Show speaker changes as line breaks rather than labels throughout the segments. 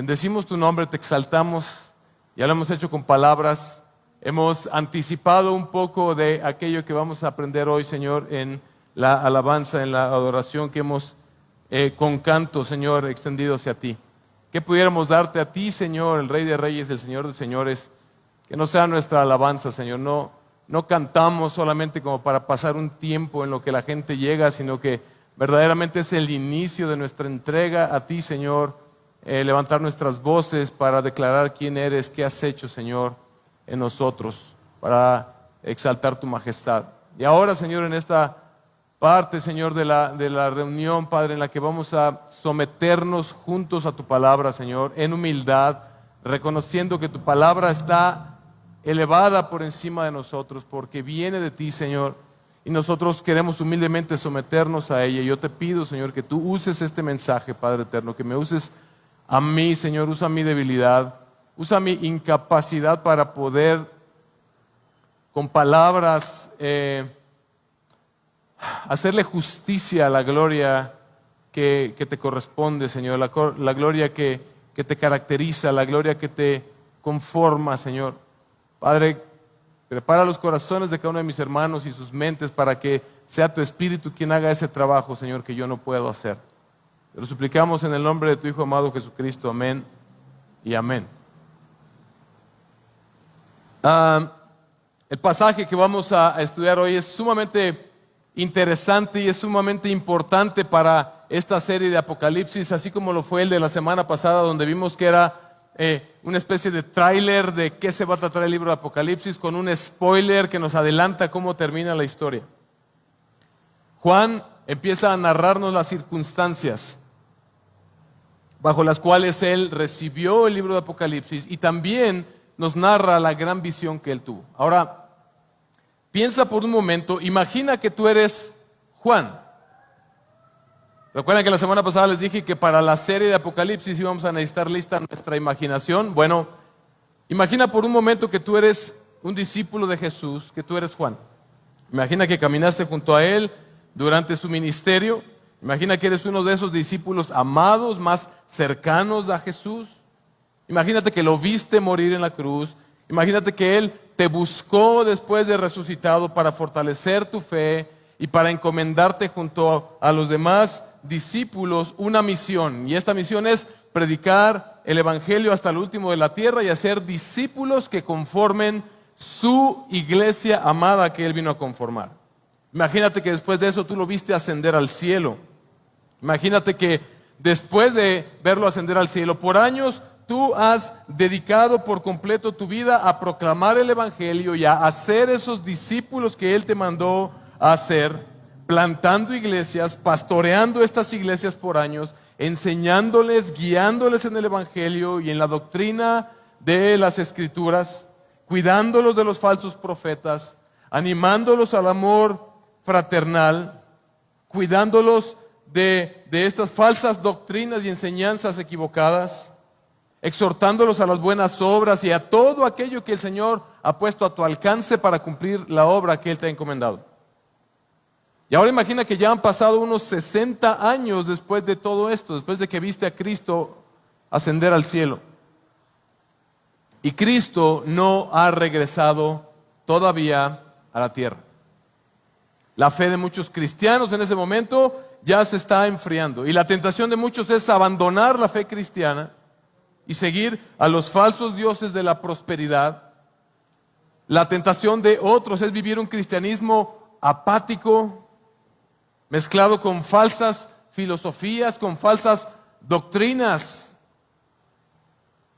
Bendecimos tu nombre, te exaltamos. Ya lo hemos hecho con palabras. Hemos anticipado un poco de aquello que vamos a aprender hoy, Señor, en la alabanza, en la adoración que hemos con canto, Señor, extendido hacia ti. Que pudiéramos darte a ti, Señor, el Rey de Reyes, el Señor de Señores. Que no sea nuestra alabanza, Señor. No cantamos solamente como para pasar un tiempo en lo que la gente llega, sino que verdaderamente es el inicio de nuestra entrega a ti, Señor. Levantar nuestras voces para declarar quién eres, qué has hecho, Señor, en nosotros, para exaltar tu majestad. Y ahora, Señor, en esta parte, Señor, de la reunión, Padre, en la que vamos a someternos juntos a tu palabra, Señor, en humildad, reconociendo que tu palabra está elevada por encima de nosotros, porque viene de ti, Señor, y nosotros queremos humildemente someternos a ella. Yo te pido, Señor, que tú uses este mensaje, Padre eterno, que me uses a mí, Señor, usa mi debilidad, usa mi incapacidad para poder, con palabras, hacerle justicia a la gloria que te corresponde, Señor, la gloria que te caracteriza, la gloria que te conforma, Señor. Padre, prepara los corazones de cada uno de mis hermanos y sus mentes para que sea tu Espíritu quien haga ese trabajo, Señor, que yo no puedo hacer. Te lo suplicamos en el nombre de tu Hijo amado Jesucristo. Amén y amén. El pasaje que vamos a estudiar hoy es sumamente interesante y es sumamente importante para esta serie de Apocalipsis, así como lo fue el de la semana pasada, donde vimos que era una especie de tráiler de qué se va a tratar el libro de Apocalipsis, con un spoiler que nos adelanta cómo termina la historia. Juan empieza a narrarnos las circunstancias bajo las cuales él recibió el libro de Apocalipsis y también nos narra la gran visión que él tuvo. Ahora, piensa por un momento, imagina que tú eres Juan. ¿Recuerdan que la semana pasada les dije que para la serie de Apocalipsis íbamos a necesitar lista nuestra imaginación? Bueno, imagina por un momento que tú eres un discípulo de Jesús, que tú eres Juan. Imagina que caminaste junto a él durante su ministerio. Imagina que eres uno de esos discípulos amados, más cercanos a Jesús. Imagínate que lo viste morir en la cruz. Imagínate que Él te buscó después de resucitado para fortalecer tu fe y para encomendarte junto a los demás discípulos una misión. Y esta misión es predicar el Evangelio hasta el último de la tierra y hacer discípulos que conformen su iglesia amada que Él vino a conformar. Imagínate que después de eso tú lo viste ascender al cielo. Imagínate que después de verlo ascender al cielo, por años tú has dedicado por completo tu vida a proclamar el Evangelio y a hacer esos discípulos que Él te mandó a hacer, plantando iglesias, pastoreando estas iglesias por años, enseñándoles, guiándoles en el Evangelio y en la doctrina de las Escrituras, cuidándolos de los falsos profetas, animándolos al amor fraternal, cuidándolos de estas falsas doctrinas y enseñanzas equivocadas, exhortándolos a las buenas obras y a todo aquello que el Señor ha puesto a tu alcance para cumplir la obra que Él te ha encomendado. Y ahora imagina que ya han pasado unos 60 años después de todo esto, después de que viste a Cristo ascender al cielo. Y Cristo no ha regresado todavía a la tierra. La fe de muchos cristianos en ese momento ya se está enfriando. Y la tentación de muchos es abandonar la fe cristiana y seguir a los falsos dioses de la prosperidad. La tentación de otros es vivir un cristianismo apático, mezclado con falsas filosofías, con falsas doctrinas,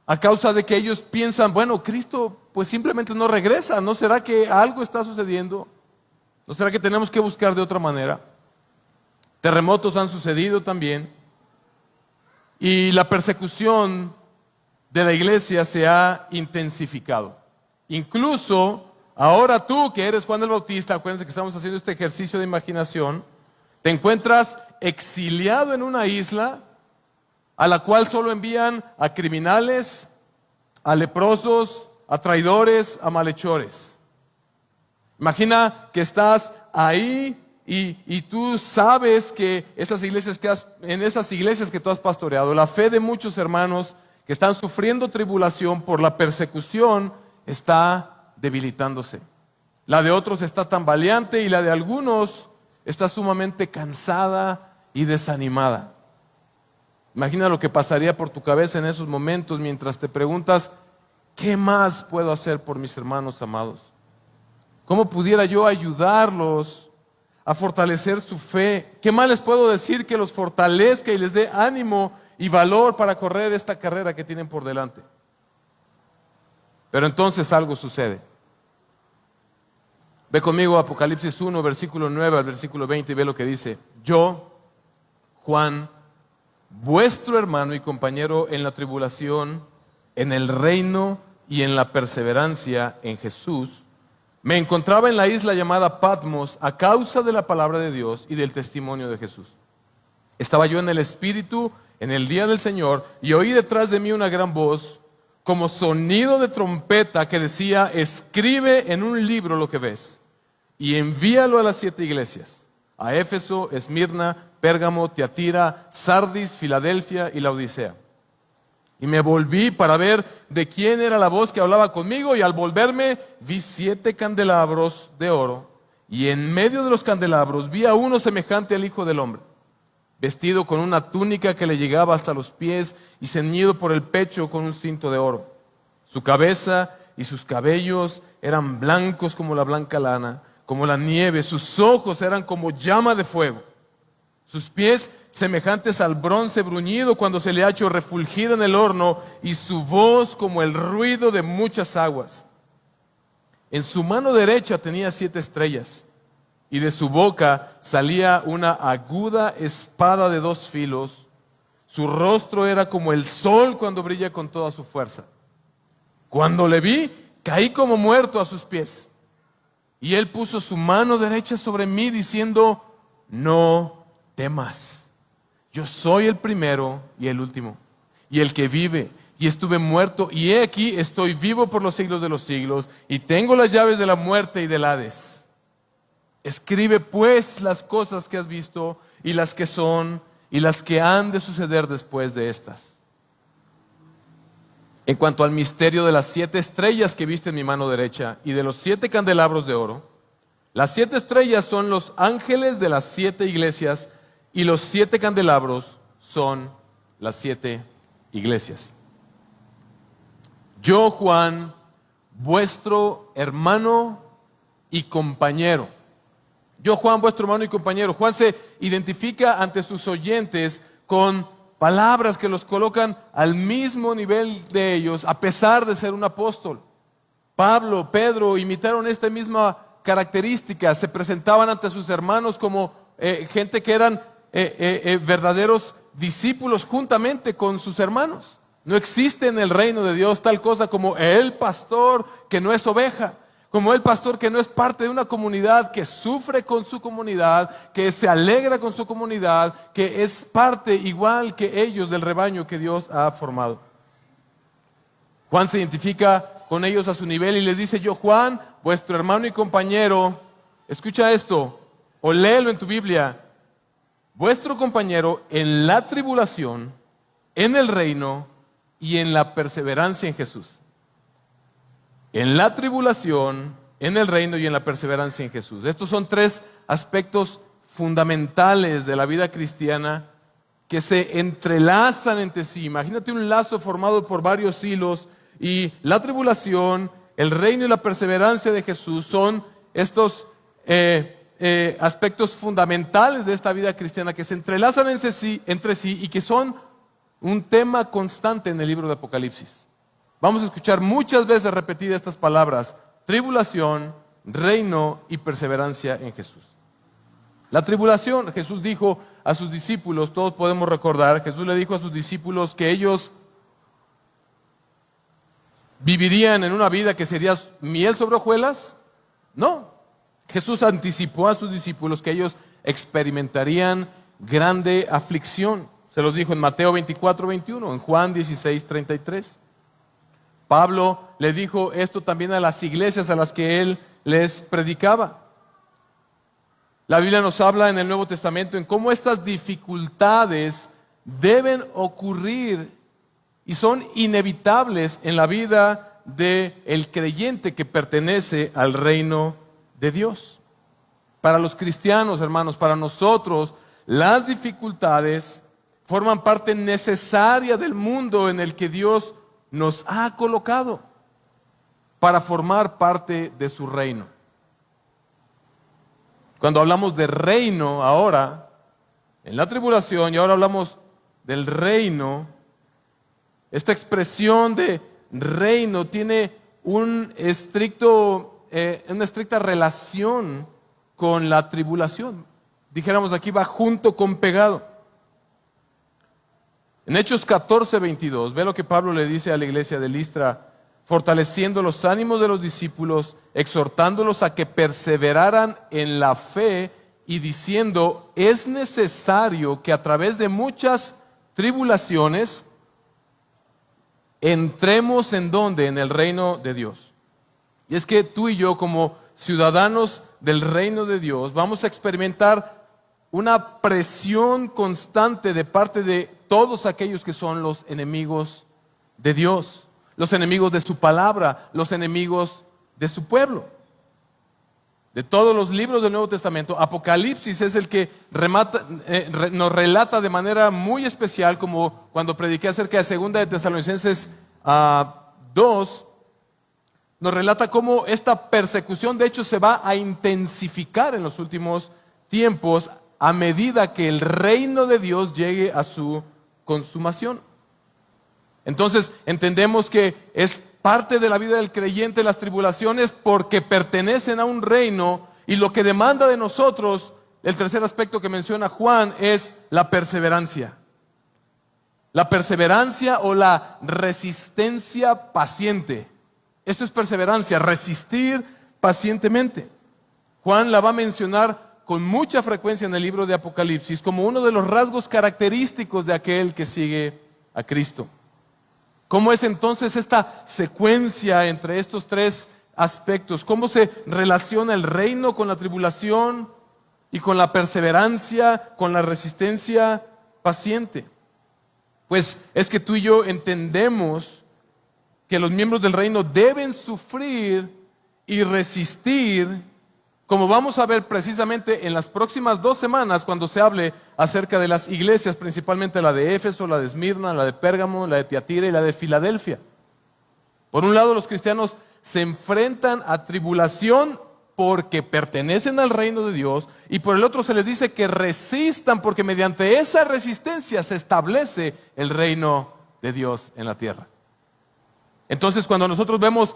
a causa de que ellos piensan, bueno, Cristo pues simplemente no regresa. ¿No será que algo está sucediendo? ¿No será que tenemos que buscar de otra manera? Terremotos han sucedido también y la persecución de la iglesia se ha intensificado. Incluso ahora tú que eres Juan el Bautista, acuérdense que estamos haciendo este ejercicio de imaginación, te encuentras exiliado en una isla a la cual solo envían a criminales, a leprosos, a traidores, a malhechores. Imagina que estás ahí y tú sabes que en esas iglesias que tú has pastoreado, la fe de muchos hermanos que están sufriendo tribulación por la persecución, está debilitándose. La de otros está tambaleante y la de algunos está sumamente cansada y desanimada. Imagina lo que pasaría por tu cabeza en esos momentos mientras te preguntas, ¿qué más puedo hacer por mis hermanos amados? ¿Cómo pudiera yo ayudarlos a fortalecer su fe? ¿Qué más les puedo decir que los fortalezca y les dé ánimo y valor para correr esta carrera que tienen por delante? Pero entonces algo sucede. Ve conmigo a Apocalipsis 1, versículo 9 al versículo 20 y ve lo que dice. Yo, Juan, vuestro hermano y compañero en la tribulación, en el reino y en la perseverancia en Jesús, me encontraba en la isla llamada Patmos a causa de la palabra de Dios y del testimonio de Jesús. Estaba yo en el Espíritu en el día del Señor y oí detrás de mí una gran voz, como sonido de trompeta que decía, escribe en un libro lo que ves y envíalo a las 7 iglesias, a Éfeso, Esmirna, Pérgamo, Tiatira, Sardis, Filadelfia y Laodicea. Y me volví para ver de quién era la voz que hablaba conmigo, y al volverme vi 7 candelabros de oro, y en medio de los candelabros vi a uno semejante al Hijo del Hombre, vestido con una túnica que le llegaba hasta los pies y ceñido por el pecho con un cinto de oro. Su cabeza y sus cabellos eran blancos como la blanca lana, como la nieve. Sus ojos eran como llama de fuego. Sus pies semejantes al bronce bruñido cuando se le ha hecho refulgir en el horno, y su voz como el ruido de muchas aguas. En su mano derecha tenía 7 estrellas, y de su boca salía una aguda espada de 2 filos. Su rostro era como el sol cuando brilla con toda su fuerza. Cuando le vi, caí como muerto a sus pies. Y él puso su mano derecha sobre mí, diciendo, no temas. Yo soy el primero y el último, y el que vive. Y estuve muerto, y he aquí estoy vivo por los siglos de los siglos, y tengo las llaves de la muerte y del Hades. Escribe pues las cosas que has visto, y las que son, y las que han de suceder después de estas. En cuanto al misterio de las 7 estrellas que viste en mi mano derecha, y de los 7 candelabros de oro, las 7 estrellas son los ángeles de las 7 iglesias, y los 7 candelabros son las 7 iglesias. Yo, Juan, vuestro hermano y compañero. Yo, Juan, vuestro hermano y compañero. Juan se identifica ante sus oyentes con palabras que los colocan al mismo nivel de ellos, a pesar de ser un apóstol. Pablo, Pedro imitaron esta misma característica. Se presentaban ante sus hermanos como gente que eran verdaderos discípulos juntamente con sus hermanos. No existe en el reino de Dios tal cosa como el pastor que no es oveja, como el pastor que no es parte de una comunidad, que sufre con su comunidad, que se alegra con su comunidad, que es parte igual que ellos del rebaño que Dios ha formado. Juan se identifica con ellos a su nivel y les dice, yo, Juan, vuestro hermano y compañero, escucha esto o léelo en tu Biblia, vuestro compañero en la tribulación, en el reino y en la perseverancia en Jesús. En la tribulación, en el reino y en la perseverancia en Jesús. Estos son 3 aspectos fundamentales de la vida cristiana que se entrelazan entre sí. Imagínate un lazo formado por varios hilos, y la tribulación, el reino y la perseverancia de Jesús son estos aspectos fundamentales de esta vida cristiana que se entrelazan entre sí y que son un tema constante en el libro de Apocalipsis. Vamos a escuchar muchas veces repetidas estas palabras: tribulación, reino y perseverancia en Jesús. La tribulación, Jesús dijo a sus discípulos, todos podemos recordar, Jesús le dijo a sus discípulos que ellos vivirían en una vida que sería miel sobre hojuelas. No, Jesús anticipó a sus discípulos que ellos experimentarían grande aflicción. Se los dijo en Mateo 24:21, en Juan 16:33. Pablo le dijo esto también a las iglesias a las que él les predicaba. La Biblia nos habla en el Nuevo Testamento en cómo estas dificultades deben ocurrir y son inevitables en la vida del creyente que pertenece al reino de Dios. Para los cristianos, hermanos, para nosotros, las dificultades forman parte necesaria del mundo en el que Dios nos ha colocado para formar parte de su reino. Cuando hablamos de reino ahora, en la tribulación, y ahora hablamos del reino, esta expresión de reino tiene una estricta relación con la tribulación. Dijéramos aquí va junto con pegado. En Hechos 14:22, ve lo que Pablo le dice a la iglesia de Listra, fortaleciendo los ánimos de los discípulos, exhortándolos a que perseveraran en la fe y diciendo, es necesario que a través de muchas tribulaciones entremos en donde, en el reino de Dios. Y es que tú y yo como ciudadanos del reino de Dios vamos a experimentar una presión constante de parte de todos aquellos que son los enemigos de Dios, los enemigos de su palabra, los enemigos de su pueblo. De todos los libros del Nuevo Testamento, Apocalipsis es el que nos relata de manera muy especial, como cuando prediqué acerca de 2 de Tesalonicenses 2, nos relata cómo esta persecución de hecho se va a intensificar en los últimos tiempos a medida que el reino de Dios llegue a su consumación. Entonces entendemos que es parte de la vida del creyente las tribulaciones porque pertenecen a un reino, y lo que demanda de nosotros, el tercer aspecto que menciona Juan, es la perseverancia. La perseverancia o la resistencia paciente. Esto es perseverancia, resistir pacientemente. Juan la va a mencionar con mucha frecuencia en el libro de Apocalipsis como uno de los rasgos característicos de aquel que sigue a Cristo. ¿Cómo es entonces esta secuencia entre estos tres aspectos? ¿Cómo se relaciona el reino con la tribulación y con la perseverancia, con la resistencia paciente? Pues es que tú y yo entendemos que los miembros del reino deben sufrir y resistir, como vamos a ver precisamente en las próximas 2 semanas cuando se hable acerca de las iglesias, principalmente la de Éfeso, la de Esmirna, la de Pérgamo, la de Tiatira y la de Filadelfia. Por un lado, los cristianos se enfrentan a tribulación porque pertenecen al reino de Dios, y por el otro se les dice que resistan porque mediante esa resistencia se establece el reino de Dios en la tierra. Entonces, cuando nosotros vemos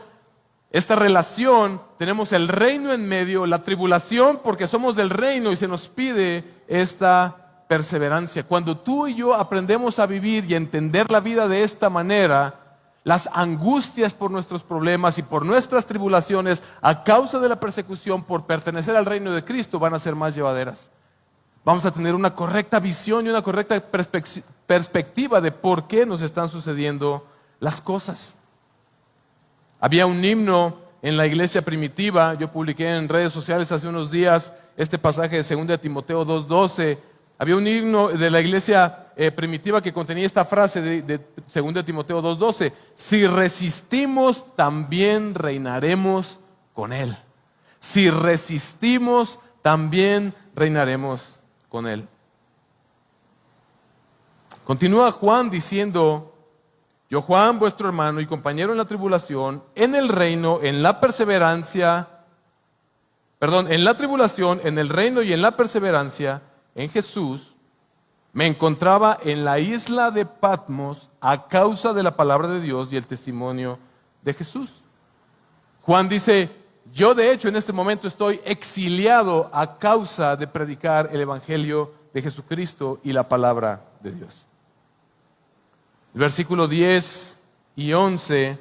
esta relación, tenemos el reino en medio, la tribulación porque somos del reino y se nos pide esta perseverancia. Cuando tú y yo aprendemos a vivir y a entender la vida de esta manera, las angustias por nuestros problemas y por nuestras tribulaciones a causa de la persecución por pertenecer al reino de Cristo van a ser más llevaderas. Vamos a tener una correcta visión y una correcta perspectiva de por qué nos están sucediendo las cosas. Había un himno en la iglesia primitiva, yo publiqué en redes sociales hace unos días este pasaje de 2 de Timoteo 2:12. Había un himno de la iglesia primitiva que contenía esta frase de 2 de Timoteo 2:12: si resistimos, también reinaremos con él. Si resistimos, también reinaremos con él. Continúa Juan diciendo: yo, Juan, vuestro hermano y compañero en la tribulación, en el reino, en la perseverancia, en la tribulación, en el reino y en la perseverancia, en Jesús, me encontraba en la isla de Patmos a causa de la palabra de Dios y el testimonio de Jesús. Juan dice: yo de hecho en este momento estoy exiliado a causa de predicar el evangelio de Jesucristo y la palabra de Dios. El versículo 10 y 11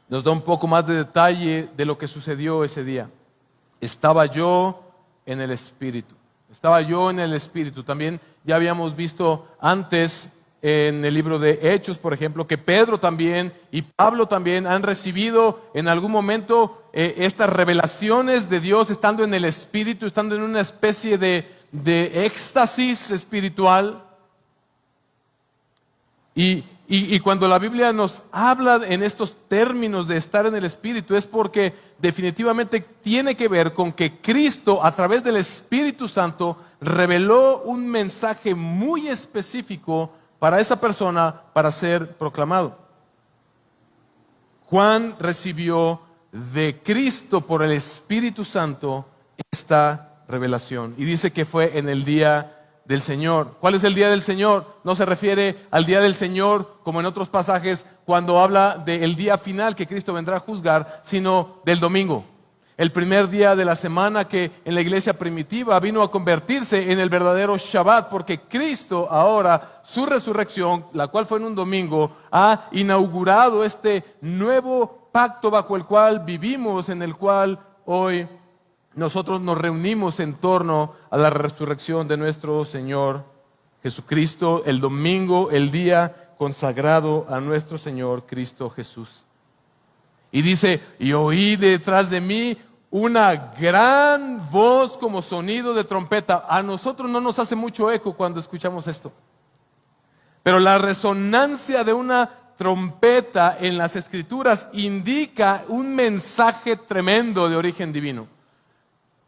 nos da un poco más de detalle de lo que sucedió ese día. Estaba yo en el Espíritu. Estaba yo en el Espíritu. También ya habíamos visto antes en el libro de Hechos, por ejemplo, que Pedro también y Pablo también han recibido en algún momento estas revelaciones de Dios estando en el Espíritu, estando en una especie de éxtasis espiritual. Y Y cuando la Biblia nos habla en estos términos de estar en el Espíritu, es porque definitivamente tiene que ver con que Cristo, a través del Espíritu Santo, reveló un mensaje muy específico para esa persona para ser proclamado. Juan recibió de Cristo por el Espíritu Santo esta revelación. Y dice que fue en el día del Señor. ¿Cuál es el día del Señor? No se refiere al día del Señor como en otros pasajes cuando habla del día final que Cristo vendrá a juzgar, sino del domingo. El primer día de la semana que en la iglesia primitiva vino a convertirse en el verdadero Shabbat, porque Cristo ahora, su resurrección, la cual fue en un domingo, ha inaugurado este nuevo pacto bajo el cual vivimos, en el cual hoy nosotros nos reunimos en torno a la resurrección de nuestro Señor Jesucristo, el domingo, el día consagrado a nuestro Señor Cristo Jesús. Y dice, y oí detrás de mí una gran voz como sonido de trompeta. A nosotros no nos hace mucho eco cuando escuchamos esto. Pero la resonancia de una trompeta en las Escrituras indica un mensaje tremendo de origen divino.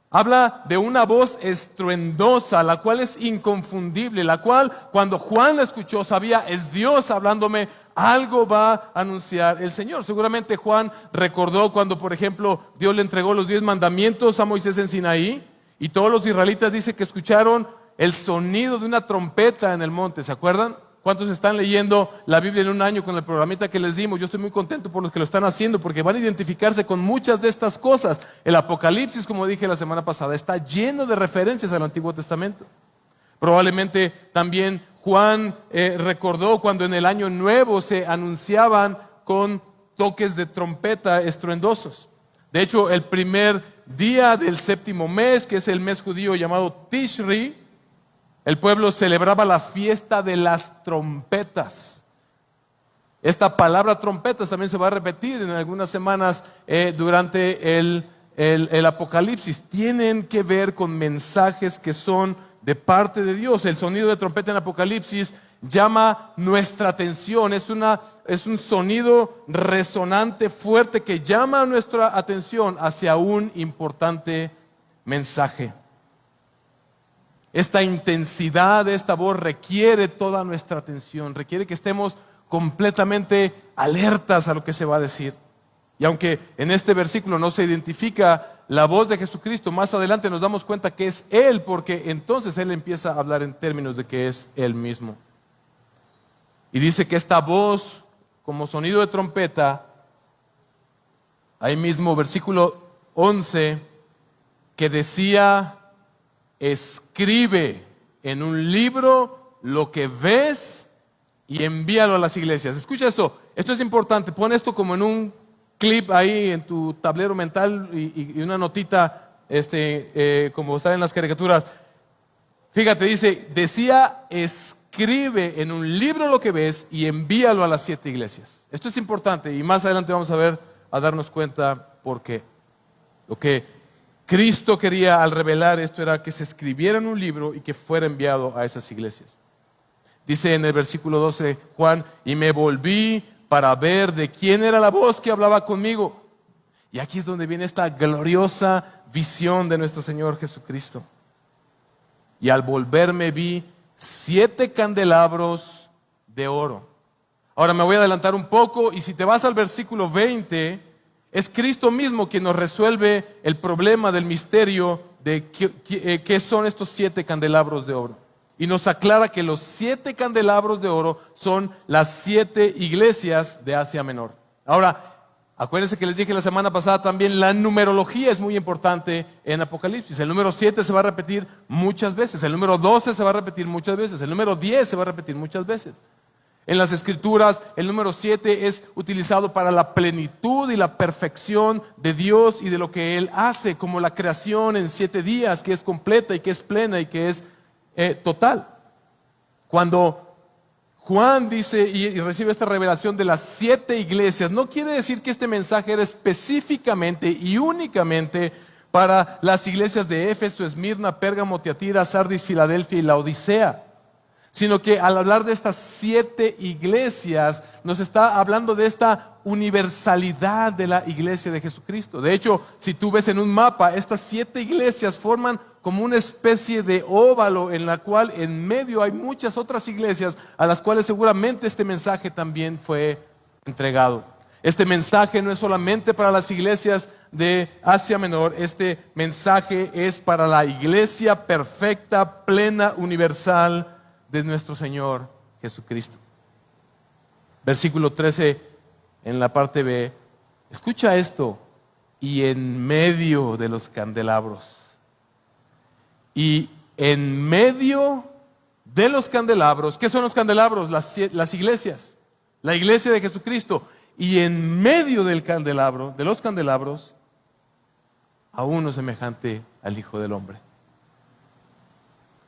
Habla de una voz estruendosa, la cual es inconfundible, la cual cuando Juan la escuchó sabía, es Dios hablándome, algo va a anunciar el Señor. Seguramente Juan recordó cuando, por ejemplo, Dios le entregó los 10 mandamientos a Moisés en Sinaí y todos los israelitas dice que escucharon el sonido de una trompeta en el monte, ¿se acuerdan? ¿Cuántos están leyendo la Biblia en un año con el programita que les dimos? Yo estoy muy contento por los que lo están haciendo porque van a identificarse con muchas de estas cosas. El Apocalipsis, como dije la semana pasada, está lleno de referencias al Antiguo Testamento. Probablemente también Juan recordó cuando en el año nuevo se anunciaban con toques de trompeta estruendosos. De hecho, el primer día del séptimo mes, que es el mes judío llamado Tishri, el pueblo celebraba la fiesta de las trompetas. Esta palabra trompetas también se va a repetir en algunas semanas durante el Apocalipsis. Tienen que ver con mensajes que son de parte de Dios. El sonido de trompeta en Apocalipsis llama nuestra atención. Es un sonido resonante, fuerte, que llama nuestra atención hacia un importante mensaje. Esta intensidad de esta voz requiere toda nuestra atención, requiere que estemos completamente alertas a lo que se va a decir. Y aunque en este versículo no se identifica la voz de Jesucristo, más adelante nos damos cuenta que es Él, porque entonces Él empieza a hablar en términos de que es Él mismo. Y dice que esta voz, como sonido de trompeta, ahí mismo versículo 11, que decía: escribe en un libro lo que ves y envíalo a las iglesias. Escucha esto es importante, pon esto como en un clip ahí en tu tablero mental y una notita como salen en las caricaturas. Fíjate, decía escribe en un libro lo que ves y envíalo a las 7 iglesias. Esto es importante y más adelante vamos a darnos cuenta por qué. Lo que Cristo quería al revelar esto era que se escribiera en un libro y que fuera enviado a esas iglesias. Dice en el versículo 12 Juan, y me volví para ver de quién era la voz que hablaba conmigo. Y aquí es donde viene esta gloriosa visión de nuestro Señor Jesucristo. Y al volverme vi 7 candelabros de oro. Ahora me voy a adelantar un poco y si te vas al versículo 20, es Cristo mismo quien nos resuelve el problema del misterio de qué son estos 7 candelabros de oro. Y nos aclara que los 7 candelabros de oro son las 7 iglesias de Asia Menor. Ahora, acuérdense que les dije la semana pasada también, la numerología es muy importante en Apocalipsis. El número 7 se va a repetir muchas veces, el número 12 se va a repetir muchas veces, el número 10 se va a repetir muchas veces. En las Escrituras, el número 7 es utilizado para la plenitud y la perfección de Dios y de lo que Él hace, como la creación en 7 días, que es completa y que es plena y que es total. Cuando Juan dice y recibe esta revelación de las 7 iglesias, no quiere decir que este mensaje era específicamente y únicamente para las iglesias de Éfeso, Esmirna, Pérgamo, Tiatira, Sardis, Filadelfia y Laodicea, sino que al hablar de estas 7 iglesias, nos está hablando de esta universalidad de la iglesia de Jesucristo. De hecho, si tú ves en un mapa, estas 7 iglesias forman como una especie de óvalo en la cual en medio hay muchas otras iglesias a las cuales seguramente este mensaje también fue entregado. Este mensaje no es solamente para las iglesias de Asia Menor, este mensaje es para la iglesia perfecta, plena, universal de nuestro Señor Jesucristo. Versículo 13 en la parte B, escucha esto, y en medio de los candelabros. Y en medio de los candelabros, ¿qué son los candelabros? Las iglesias, la iglesia de Jesucristo. Y en medio del candelabro, de los candelabros, a uno semejante al Hijo del Hombre.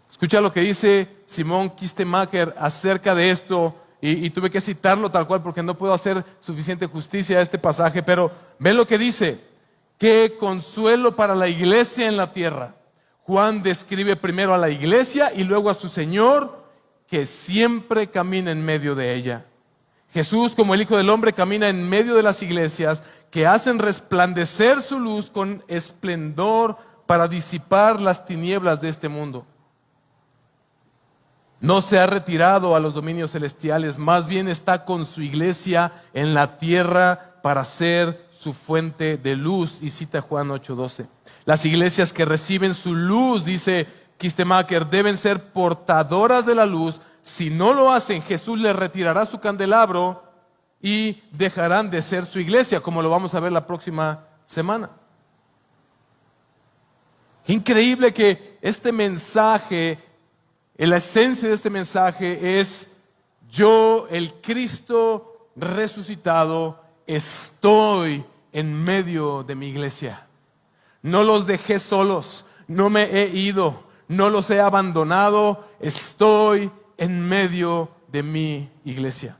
Escucha lo que dice Simón Kistemacher acerca de esto, y tuve que citarlo tal cual porque no puedo hacer suficiente justicia a este pasaje, pero ve lo que dice: qué consuelo para la iglesia en la tierra. Juan describe primero a la iglesia y luego a su Señor, que siempre camina en medio de ella. Jesús, como el Hijo del Hombre, camina en medio de las iglesias que hacen resplandecer su luz con esplendor para disipar las tinieblas de este mundo. No se ha retirado a los dominios celestiales, más bien está con su iglesia en la tierra para ser su fuente de luz. Y cita Juan 8:12. Las iglesias que reciben su luz, dice Kistemacher, deben ser portadoras de la luz. Si no lo hacen, Jesús les retirará su candelabro y dejarán de ser su iglesia, como lo vamos a ver la próxima semana. Qué increíble que este mensaje, la esencia de este mensaje es: yo, el Cristo resucitado, estoy en medio de mi iglesia. No los dejé solos, no me he ido, no los he abandonado, estoy en medio de mi iglesia.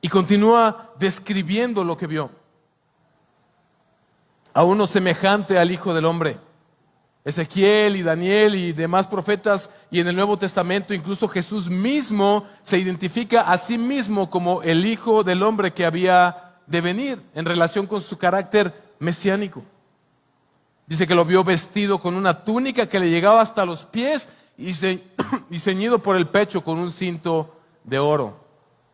Y continúa describiendo lo que vio. A uno semejante al Hijo del Hombre. Ezequiel y Daniel y demás profetas, y en el Nuevo Testamento incluso Jesús mismo se identifica a sí mismo como el Hijo del Hombre que había de venir en relación con su carácter mesiánico. Dice que lo vio vestido con una túnica que le llegaba hasta los pies y ceñido por el pecho con un cinto de oro.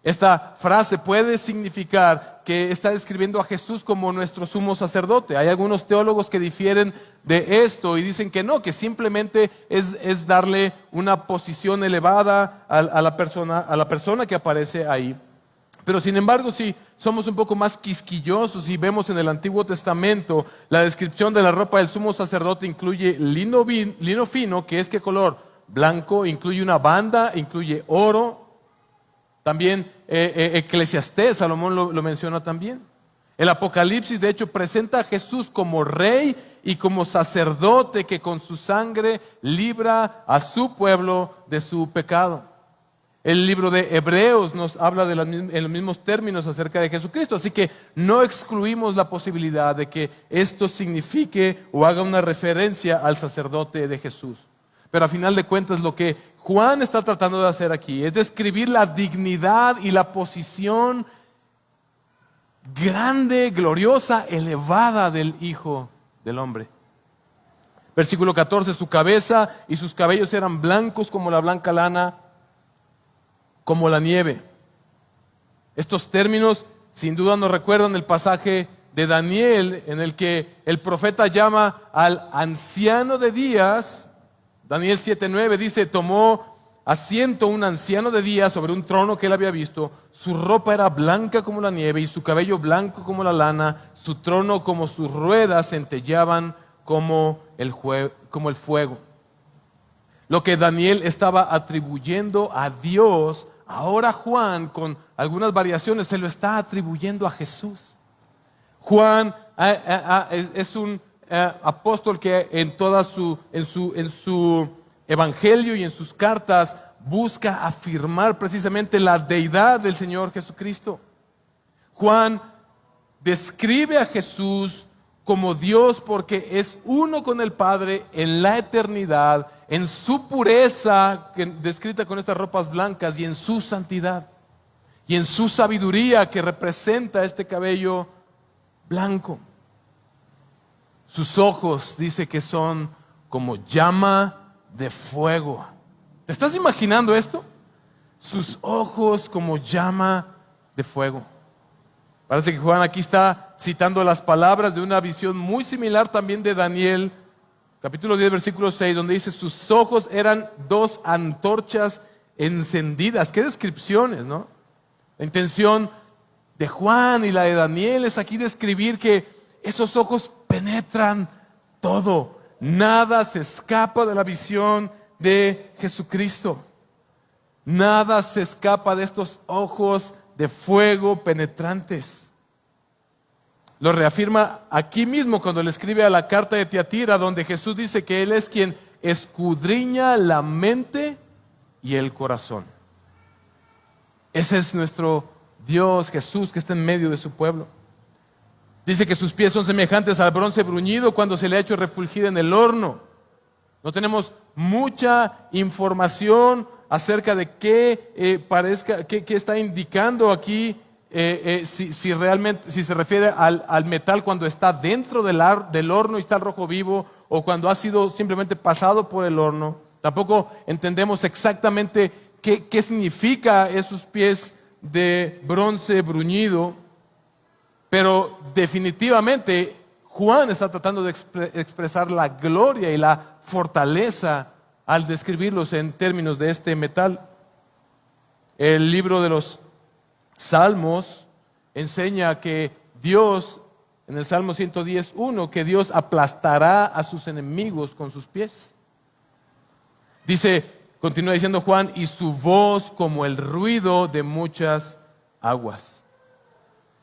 Esta frase puede significar que está describiendo a Jesús como nuestro sumo sacerdote. Hay algunos teólogos que difieren de esto y dicen que no, que simplemente es darle una posición elevada a la persona que aparece ahí. Pero sin embargo, si somos un poco más quisquillosos y vemos en el Antiguo Testamento, la descripción de la ropa del sumo sacerdote incluye lino fino, que es ¿qué color? Blanco, incluye una banda, incluye oro. También Eclesiastés, Salomón lo menciona también. El Apocalipsis de hecho presenta a Jesús como rey y como sacerdote que con su sangre libra a su pueblo de su pecado. El libro de Hebreos nos habla en los mismos términos acerca de Jesucristo, así que no excluimos la posibilidad de que esto signifique o haga una referencia al sacerdote de Jesús. Pero a final de cuentas lo que Juan está tratando de hacer aquí es describir la dignidad y la posición grande, gloriosa, elevada del Hijo del Hombre. Versículo 14, su cabeza y sus cabellos eran blancos como la blanca lana, como la nieve. Estos términos sin duda nos recuerdan el pasaje de Daniel en el que el profeta llama al anciano de días. Daniel 7:9 dice: tomó asiento un anciano de días sobre un trono que él había visto, su ropa era blanca como la nieve y su cabello blanco como la lana, su trono como sus ruedas centelleaban como el fuego. Lo que Daniel estaba atribuyendo a Dios, ahora Juan, con algunas variaciones, se lo está atribuyendo a Jesús. Juan es un apóstol que en su evangelio y en sus cartas busca afirmar precisamente la deidad del Señor Jesucristo. Juan describe a Jesús como Dios porque es uno con el Padre en la eternidad, en su pureza, descrita con estas ropas blancas, y en su santidad, y en su sabiduría que representa este cabello blanco. Sus ojos dice que son como llama de fuego. ¿Te estás imaginando esto? Sus ojos como llama de fuego. Parece que Juan aquí está citando las palabras de una visión muy similar también de Daniel, capítulo 10, versículo 6, donde dice: sus ojos eran dos antorchas encendidas. Qué descripciones, ¿no? La intención de Juan y la de Daniel es aquí describir que esos ojos penetran todo. Nada se escapa de la visión de Jesucristo. Nada se escapa de estos ojos de fuego penetrantes. Lo reafirma aquí mismo cuando le escribe a la carta de Tiatira, donde Jesús dice que Él es quien escudriña la mente y el corazón. Ese es nuestro Dios, Jesús, que está en medio de su pueblo. Dice que sus pies son semejantes al bronce bruñido cuando se le ha hecho refulgir en el horno. No tenemos mucha información acerca de qué está indicando aquí, si realmente, si se refiere al metal cuando está dentro del horno y está al rojo vivo, o cuando ha sido simplemente pasado por el horno. Tampoco entendemos exactamente qué significa esos pies de bronce bruñido, pero definitivamente Juan está tratando de expresar la gloria y la fortaleza al describirlos en términos de este metal. El libro de los Salmos enseña que Dios, en el Salmo 110:1, que Dios aplastará a sus enemigos con sus pies. Dice, continúa diciendo Juan, y su voz como el ruido de muchas aguas.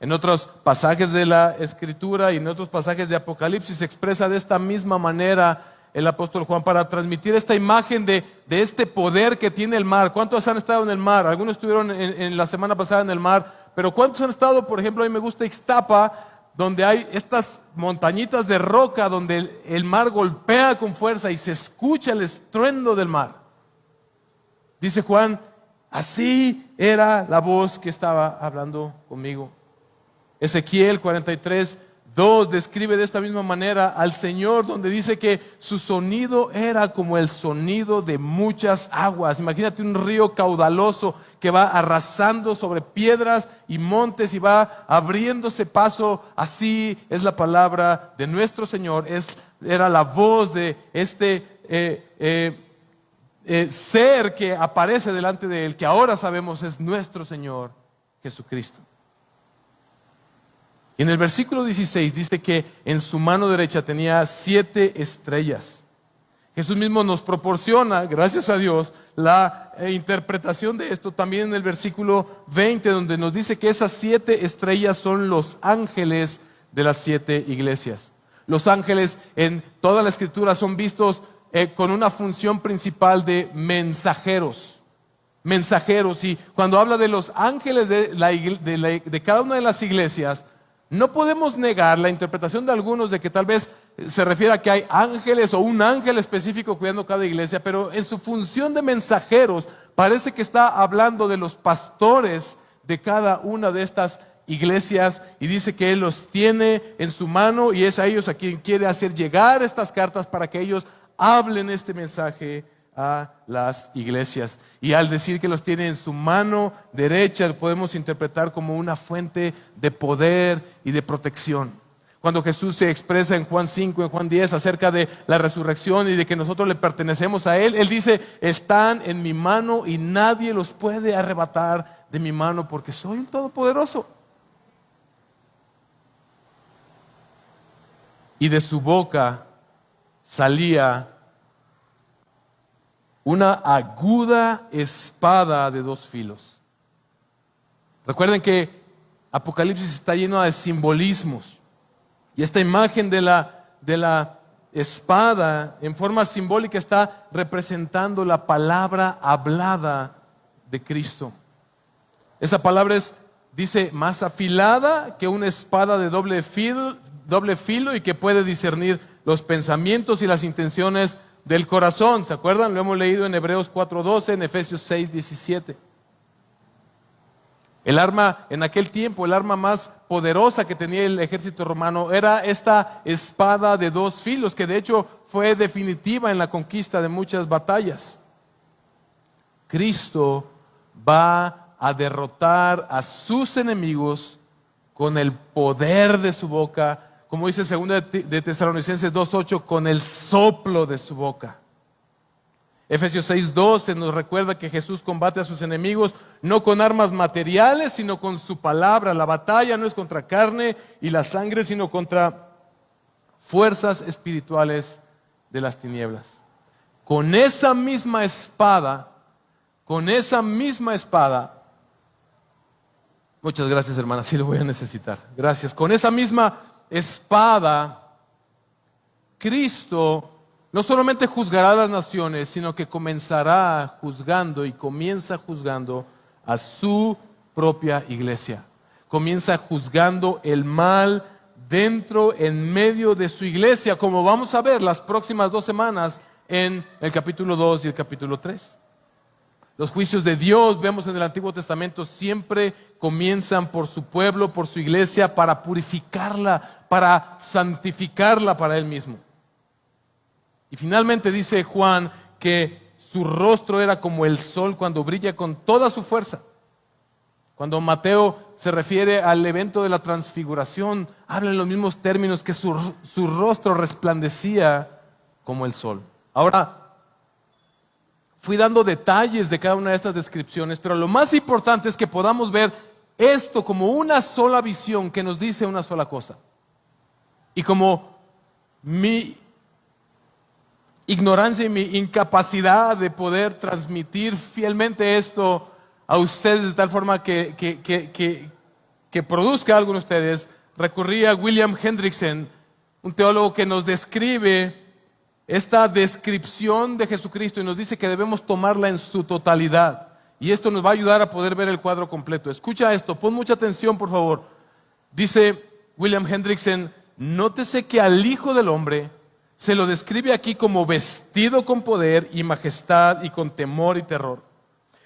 En otros pasajes de la Escritura y en otros pasajes de Apocalipsis se expresa de esta misma manera el apóstol Juan para transmitir esta imagen de este poder que tiene el mar. ¿Cuántos han estado en el mar? Algunos estuvieron en la semana pasada en el mar, pero ¿cuántos han estado, por ejemplo, a mí me gusta Ixtapa, donde hay estas montañitas de roca donde el mar golpea con fuerza y se escucha el estruendo del mar? Dice Juan, así era la voz que estaba hablando conmigo. Ezequiel 43:2 describe de esta misma manera al Señor, donde dice que su sonido era como el sonido de muchas aguas. Imagínate un río caudaloso que va arrasando sobre piedras y montes y va abriéndose paso. Así es la palabra de nuestro Señor. Era la voz de este ser que aparece delante de Él, que ahora sabemos es nuestro Señor Jesucristo. Y en el versículo 16 dice que en su mano derecha tenía 7 estrellas. Jesús mismo nos proporciona, gracias a Dios, la interpretación de esto también en el versículo 20, donde nos dice que esas 7 estrellas son los ángeles de las 7 iglesias. Los ángeles en toda la Escritura son vistos con una función principal de mensajeros. Mensajeros, y cuando habla de los ángeles de cada una de las iglesias, no podemos negar la interpretación de algunos de que tal vez se refiere a que hay ángeles o un ángel específico cuidando cada iglesia, pero en su función de mensajeros parece que está hablando de los pastores de cada una de estas iglesias, y dice que Él los tiene en su mano y es a ellos a quien quiere hacer llegar estas cartas para que ellos hablen este mensaje a las iglesias. Y al decir que los tiene en su mano derecha, podemos interpretar como una fuente de poder y de protección. Cuando Jesús se expresa en Juan 5, en Juan 10 acerca de la resurrección y de que nosotros le pertenecemos a Él, Él dice, están en mi mano y nadie los puede arrebatar de mi mano porque soy el Todopoderoso. Y de su boca salía una aguda espada de 2 filos. Recuerden que Apocalipsis está lleno de simbolismos. Y esta imagen de la espada en forma simbólica está representando la palabra hablada de Cristo. Esa palabra es Dice, más afilada que una espada de doble filo y que puede discernir los pensamientos y las intenciones del corazón. ¿Se acuerdan? Lo hemos leído en Hebreos 4:12, en Efesios 6:17. El arma en aquel tiempo, el arma más poderosa que tenía el ejército romano era esta espada de dos filos, que de hecho fue definitiva en la conquista de muchas batallas. Cristo va a derrotar a sus enemigos con el poder de su boca, como dice 2 de Tesalonicenses 2:8, con el soplo de su boca. Efesios 6:12 nos recuerda que Jesús combate a sus enemigos no con armas materiales, sino con su palabra. La batalla no es contra carne y la sangre, sino contra fuerzas espirituales de las tinieblas. Con esa misma espada, muchas gracias, hermana, sí lo voy a necesitar. Gracias. Con esa misma espada, Cristo no solamente juzgará a las naciones, sino que comenzará juzgando y comienza juzgando a su propia iglesia. Comienza juzgando el mal dentro, en medio de su iglesia, como vamos a ver las próximas 2 semanas en el capítulo 2 y el capítulo 3. Los juicios de Dios, vemos en el Antiguo Testamento, siempre comienzan por su pueblo, por su iglesia, para purificarla, para santificarla para Él mismo. Y finalmente dice Juan que su rostro era como el sol cuando brilla con toda su fuerza. Cuando Mateo se refiere al evento de la transfiguración, habla en los mismos términos, que su rostro resplandecía como el sol. Ahora, fui dando detalles de cada una de estas descripciones, pero lo más importante es que podamos ver esto como una sola visión que nos dice una sola cosa. Y como mi ignorancia y mi incapacidad de poder transmitir fielmente esto a ustedes de tal forma que produzca algo en ustedes, recurrí a William Hendrickson, un teólogo que nos describe esta descripción de Jesucristo y nos dice que debemos tomarla en su totalidad. Y esto nos va a ayudar a poder ver el cuadro completo. Escucha esto, pon mucha atención, por favor. Dice William Hendrickson, nótese que al Hijo del Hombre se lo describe aquí como vestido con poder y majestad y con temor y terror.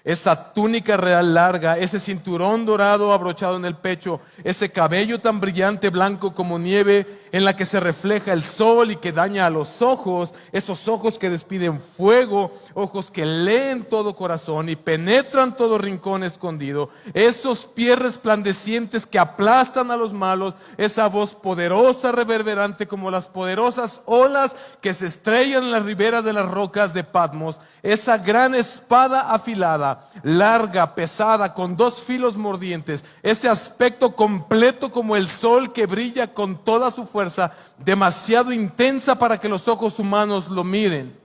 Esa túnica real larga, ese cinturón dorado abrochado en el pecho, ese cabello tan brillante blanco como nieve en la que se refleja el sol y que daña a los ojos, esos ojos que despiden fuego, ojos que leen todo corazón y penetran todo rincón escondido, esos pies resplandecientes que aplastan a los malos, esa voz poderosa reverberante como las poderosas olas que se estrellan en las riberas de las rocas de Patmos, esa gran espada afilada, larga, pesada, con 2 filos mordientes, ese aspecto completo como el sol que brilla con toda su fuerza, demasiado intensa para que los ojos humanos lo miren.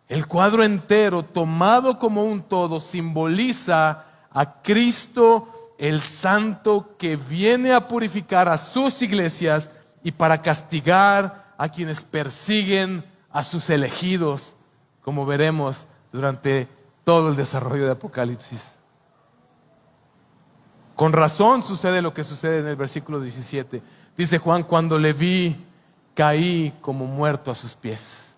El cuadro entero, tomado como un todo, simboliza a Cristo el Santo, que viene a purificar a sus iglesias y para castigar a quienes persiguen a sus elegidos, como veremos durante todo el desarrollo de Apocalipsis. Con razón sucede lo que sucede en el versículo 17. Dice Juan, cuando le vi, caí como muerto a sus pies.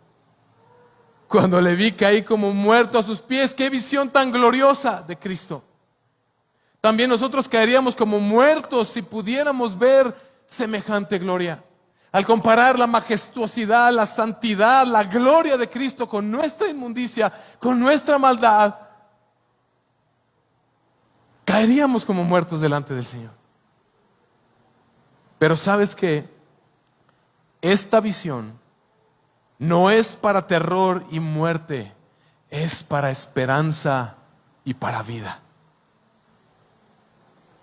Cuando le vi, caí como muerto a sus pies. ¡Qué visión tan gloriosa de Cristo! También nosotros caeríamos como muertos si pudiéramos ver semejante gloria. Al comparar la majestuosidad, la santidad, la gloria de Cristo con nuestra inmundicia, con nuestra maldad, caeríamos como muertos delante del Señor. Pero ¿sabes qué? Esta visión no es para terror y muerte, es para esperanza y para vida.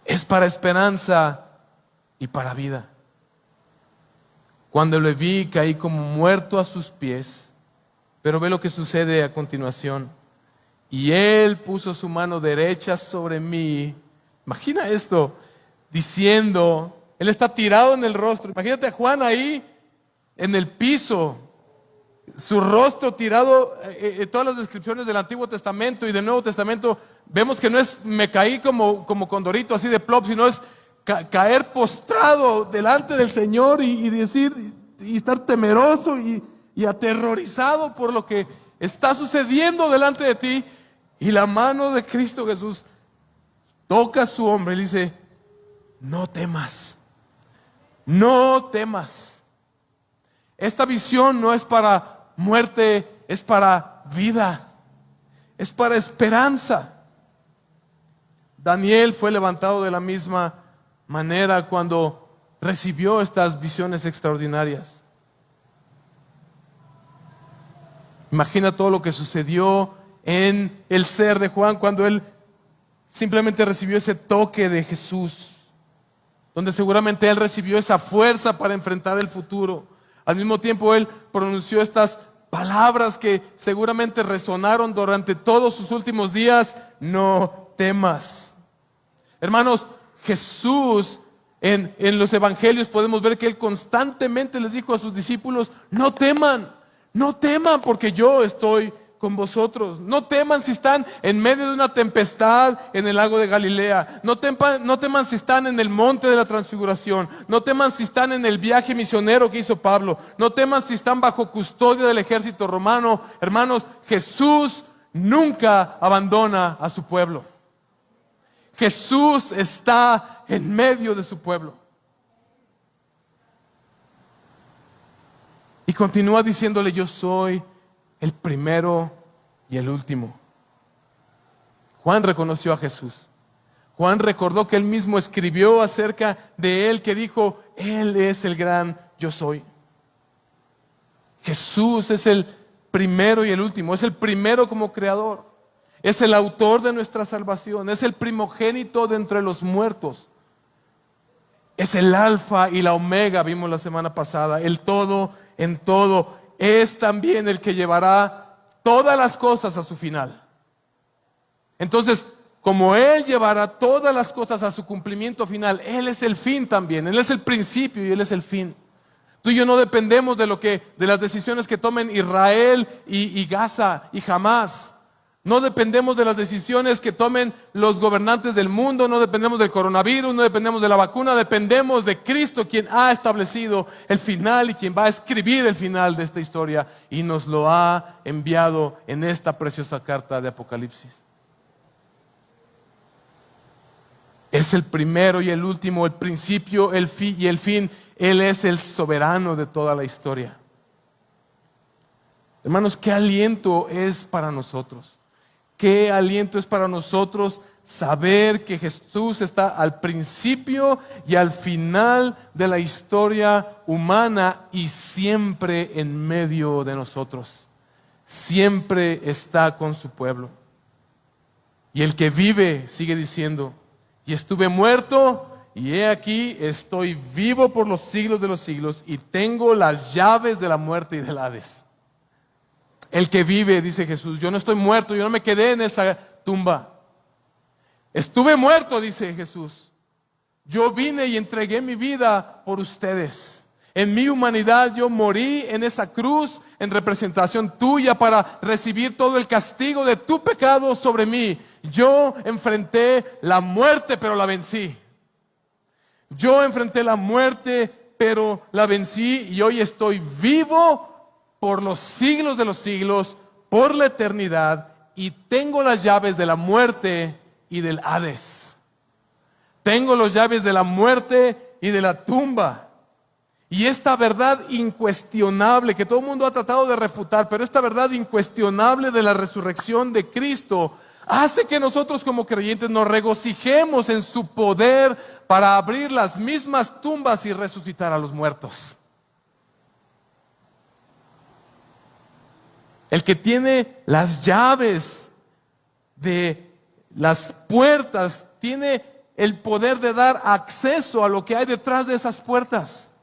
Es para esperanza y para vida. Cuando le vi, caí como muerto a sus pies, pero ve lo que sucede a continuación. Y Él puso su mano derecha sobre mí. Imagina esto, diciendo, Él está tirado en el rostro. Imagínate a Juan ahí en el piso, su rostro tirado. Todas las descripciones del Antiguo Testamento y del Nuevo Testamento vemos que no es me caí como condorito así de plop, sino es caer postrado delante del Señor y decir y estar temeroso y aterrorizado por lo que está sucediendo delante de ti. Y la mano de Cristo Jesús toca a su hombro y le dice: no temas, no temas. Esta visión no es para muerte, es para vida, es para esperanza. Daniel fue levantado de la misma manera cuando recibió estas visiones extraordinarias. Imagina todo lo que sucedió en el ser de Juan cuando él simplemente recibió ese toque de Jesús, donde seguramente él recibió esa fuerza para enfrentar el futuro. Al mismo tiempo él pronunció estas palabras que seguramente resonaron durante todos sus últimos días: no temas. Hermanos, Jesús en los evangelios podemos ver que él constantemente les dijo a sus discípulos: no teman, no teman porque yo estoy con vosotros. No teman si están en medio de una tempestad en el lago de Galilea. No teman si están en el monte de la transfiguración. No teman si están en el viaje misionero que hizo Pablo. No teman si están bajo custodia del ejército romano. Hermanos, Jesús nunca abandona a su pueblo. Jesús está en medio de su pueblo. Y continúa diciéndole: yo soy el primero y el último. Juan reconoció a Jesús. Juan recordó que él mismo escribió acerca de él, que dijo: él es el gran yo soy. Jesús es el primero y el último. Es el primero como creador. Es el autor de nuestra salvación. Es el primogénito de entre los muertos. Es el alfa y la omega, vimos la semana pasada. El todo en todo. Es también el que llevará todas las cosas a su final. Entonces, como Él llevará todas las cosas a su cumplimiento final, Él es el fin también. Él es el principio y Él es el fin. Tú y yo no dependemos de las decisiones que tomen Israel y Gaza y Hamás. No dependemos de las decisiones que tomen los gobernantes del mundo, no dependemos del coronavirus, no dependemos de la vacuna, dependemos de Cristo, quien ha establecido el final y quien va a escribir el final de esta historia y nos lo ha enviado en esta preciosa carta de Apocalipsis. Es el primero y el último, el principio, el fin y el fin. Él es el soberano de toda la historia. Hermanos, qué aliento es para nosotros. Qué aliento es para nosotros saber que Jesús está al principio y al final de la historia humana y siempre en medio de nosotros. Siempre está con su pueblo. Y el que vive sigue diciendo: y estuve muerto, y he aquí estoy vivo por los siglos de los siglos, y tengo las llaves de la muerte y del Hades. El que vive, dice Jesús, yo no estoy muerto, yo no me quedé en esa tumba. Estuve muerto, dice Jesús. Yo vine y entregué mi vida por ustedes. En mi humanidad yo morí en esa cruz en representación tuya para recibir todo el castigo de tu pecado sobre mí. Yo enfrenté la muerte, pero la vencí. Yo enfrenté la muerte, pero la vencí, y hoy estoy vivo por los siglos de los siglos, por la eternidad, y tengo las llaves de la muerte y del Hades. Tengo las llaves de la muerte y de la tumba. Y esta verdad incuestionable que todo el mundo ha tratado de refutar, pero esta verdad incuestionable de la resurrección de Cristo hace que nosotros como creyentes nos regocijemos en su poder para abrir las mismas tumbas y resucitar a los muertos. El que tiene las llaves de las puertas tiene el poder de dar acceso a lo que hay detrás de esas puertas.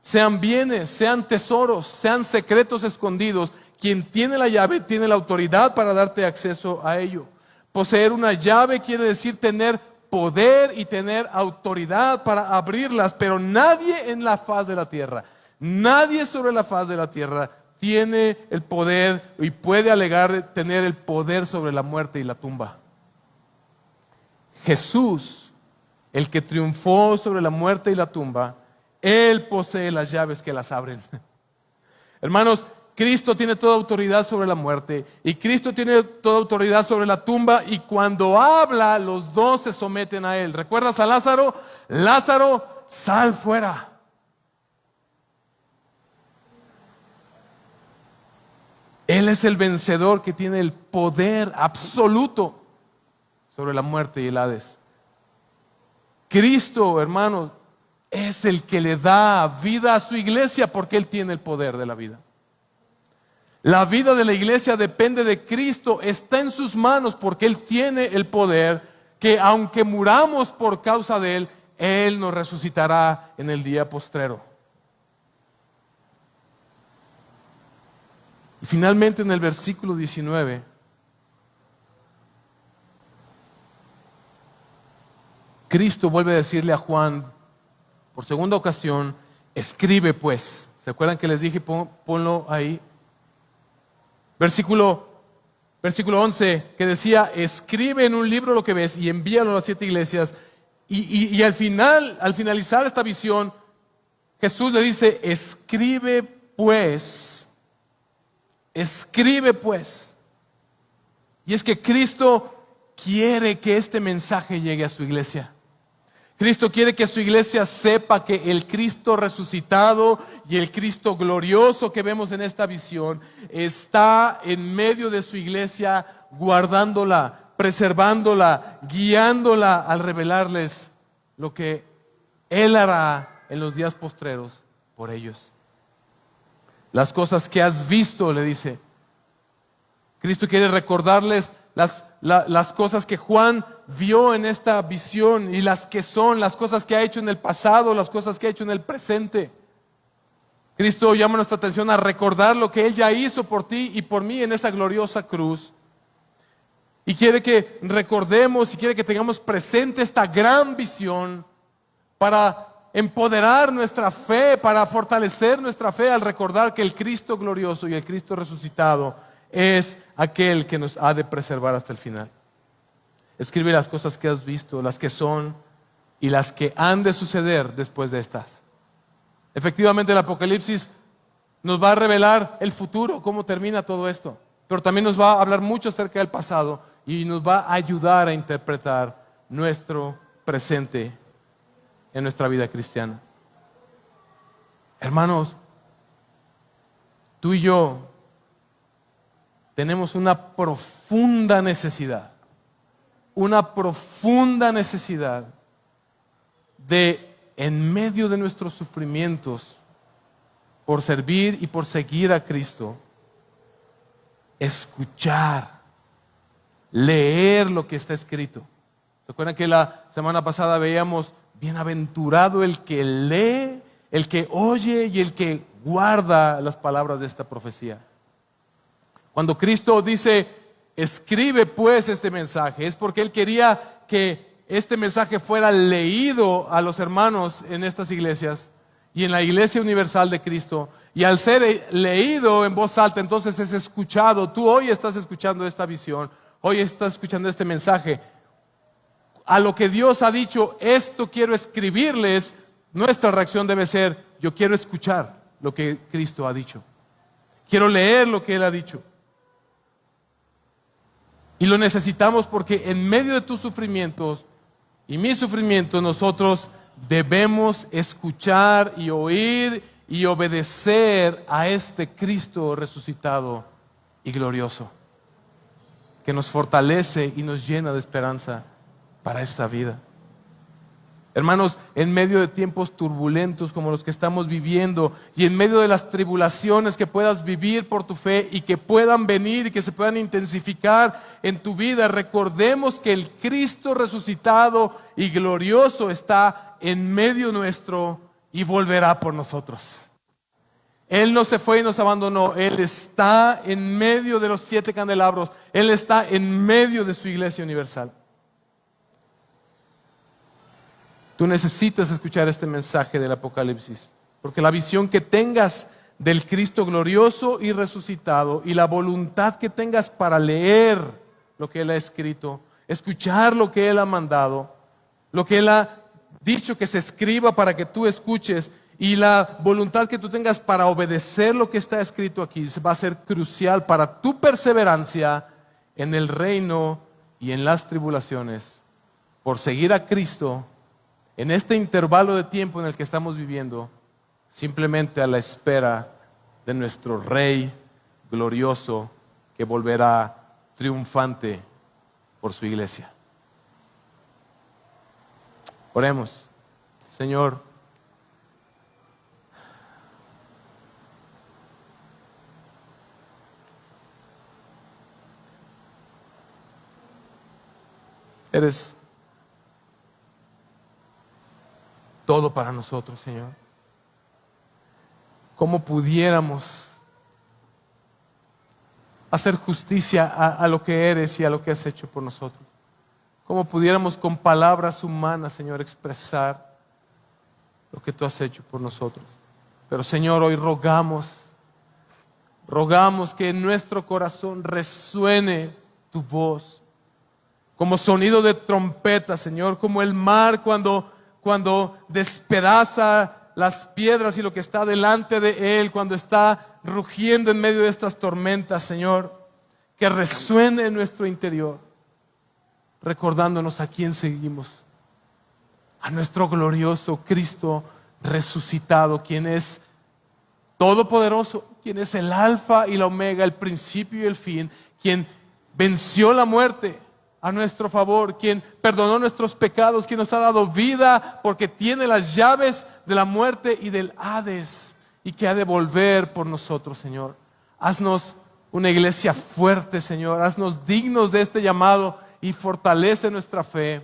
Sean bienes, sean tesoros, sean secretos escondidos. Quien tiene la llave tiene la autoridad para darte acceso a ello. Poseer una llave quiere decir tener poder y tener autoridad para abrirlas, pero nadie en la faz de la tierra, nadie sobre la faz de la tierra tiene el poder y puede alegar tener el poder sobre la muerte y la tumba. Jesús, el que triunfó sobre la muerte y la tumba, Él posee las llaves que las abren. Hermanos, Cristo tiene toda autoridad sobre la muerte y Cristo tiene toda autoridad sobre la tumba, y cuando habla, los dos se someten a Él. ¿Recuerdas a Lázaro? Lázaro, sal fuera. Él es el vencedor que tiene el poder absoluto sobre la muerte y el Hades. Cristo, hermanos, es el que le da vida a su iglesia porque Él tiene el poder de la vida. La vida de la iglesia depende de Cristo, está en sus manos porque Él tiene el poder, que aunque muramos por causa de Él, Él nos resucitará en el día postrero. Y finalmente en el versículo 19, Cristo vuelve a decirle a Juan por segunda ocasión: escribe pues. ¿Se acuerdan que les dije ponlo ahí? Versículo 11, que decía: escribe en un libro lo que ves y envíalo a las 7 iglesias. Y al finalizar esta visión, Jesús le dice: escribe pues. Escribe pues. Y es que Cristo quiere que este mensaje llegue a su iglesia. Cristo quiere que su iglesia sepa que el Cristo resucitado y el Cristo glorioso que vemos en esta visión está en medio de su iglesia, guardándola, preservándola, guiándola al revelarles lo que Él hará en los días postreros por ellos. Las cosas que has visto, le dice. Cristo quiere recordarles las cosas que Juan vio en esta visión y las que son, las cosas que ha hecho en el pasado, las cosas que ha hecho en el presente. Cristo llama nuestra atención a recordar lo que Él ya hizo por ti y por mí en esa gloriosa cruz. Y quiere que recordemos y quiere que tengamos presente esta gran visión para empoderar nuestra fe, para fortalecer nuestra fe al recordar que el Cristo glorioso y el Cristo resucitado es aquel que nos ha de preservar hasta el final. Escribe las cosas que has visto, las que son y las que han de suceder después de estas. Efectivamente, el Apocalipsis nos va a revelar el futuro, cómo termina todo esto, pero también nos va a hablar mucho acerca del pasado y nos va a ayudar a interpretar nuestro presente en nuestra vida cristiana. Hermanos, tú y yo tenemos una profunda necesidad de, en medio de nuestros sufrimientos, por servir y por seguir a Cristo, escuchar, leer lo que está escrito. ¿Se acuerdan que la semana pasada veíamos: bienaventurado el que lee, el que oye y el que guarda las palabras de esta profecía? Cuando Cristo dice: escribe pues este mensaje, es porque Él quería que este mensaje fuera leído a los hermanos en estas iglesias y en la iglesia universal de Cristo. Y al ser leído en voz alta, entonces es escuchado. Tú hoy estás escuchando esta visión, hoy estás escuchando este mensaje. A lo que Dios ha dicho, esto quiero escribirles, nuestra reacción debe ser: yo quiero escuchar lo que Cristo ha dicho. Quiero leer lo que Él ha dicho. Y lo necesitamos porque en medio de tus sufrimientos y mis sufrimientos, nosotros debemos escuchar y oír y obedecer a este Cristo resucitado y glorioso, que nos fortalece y nos llena de esperanza para esta vida. Hermanos, en medio de tiempos turbulentos como los que estamos viviendo y en medio de las tribulaciones que puedas vivir por tu fe y que puedan venir y que se puedan intensificar en tu vida, recordemos que el Cristo resucitado y glorioso está en medio nuestro y volverá por nosotros. Él no se fue y nos abandonó. Él está en medio de los 7 candelabros. Él está en medio de su iglesia universal. Tú necesitas escuchar este mensaje del Apocalipsis, porque la visión que tengas del Cristo glorioso y resucitado, y la voluntad que tengas para leer lo que Él ha escrito, escuchar lo que Él ha mandado, lo que Él ha dicho que se escriba para que tú escuches, y la voluntad que tú tengas para obedecer lo que está escrito aquí va a ser crucial para tu perseverancia en el reino y en las tribulaciones, por seguir a Cristo en este intervalo de tiempo en el que estamos viviendo, simplemente a la espera de nuestro Rey glorioso que volverá triunfante por su iglesia. Oremos. Señor, eres todo para nosotros, Señor. ¿Cómo pudiéramos hacer justicia a lo que eres y a lo que has hecho por nosotros? ¿Cómo pudiéramos con palabras humanas, Señor, expresar lo que tú has hecho por nosotros? Pero, Señor, hoy rogamos que en nuestro corazón resuene tu voz como sonido de trompeta, Señor, como el mar cuando despedaza las piedras y lo que está delante de él, cuando está rugiendo en medio de estas tormentas, Señor, que resuene en nuestro interior, recordándonos a quién seguimos, a nuestro glorioso Cristo resucitado, quien es todopoderoso, quien es el alfa y la omega, el principio y el fin, quien venció la muerte a nuestro favor, quien perdonó nuestros pecados, quien nos ha dado vida porque tiene las llaves de la muerte y del Hades, y que ha de volver por nosotros, Señor. Haznos una iglesia fuerte, Señor. Haznos dignos de este llamado y fortalece nuestra fe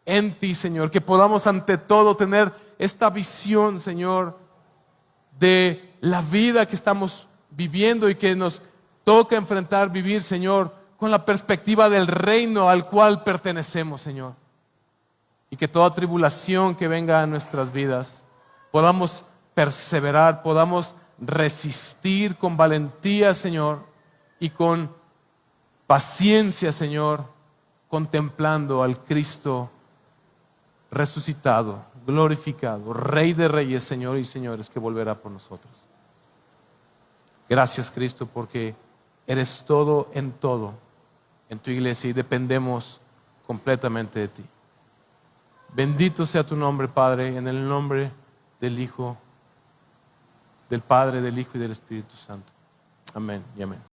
en ti, Señor. Que podamos ante todo tener esta visión, Señor, de la vida que estamos viviendo y que nos toca enfrentar, vivir, Señor, con la perspectiva del reino al cual pertenecemos, Señor. Y que toda tribulación que venga a nuestras vidas podamos perseverar, podamos resistir con valentía, Señor, y con paciencia, Señor, contemplando al Cristo resucitado, glorificado, Rey de reyes, Señor y señores, que volverá por nosotros. Gracias, Cristo, porque eres todo en tu iglesia, y dependemos completamente de ti. Bendito sea tu nombre, Padre, en el nombre del Hijo, del Padre, del Hijo y del Espíritu Santo. Amén y amén.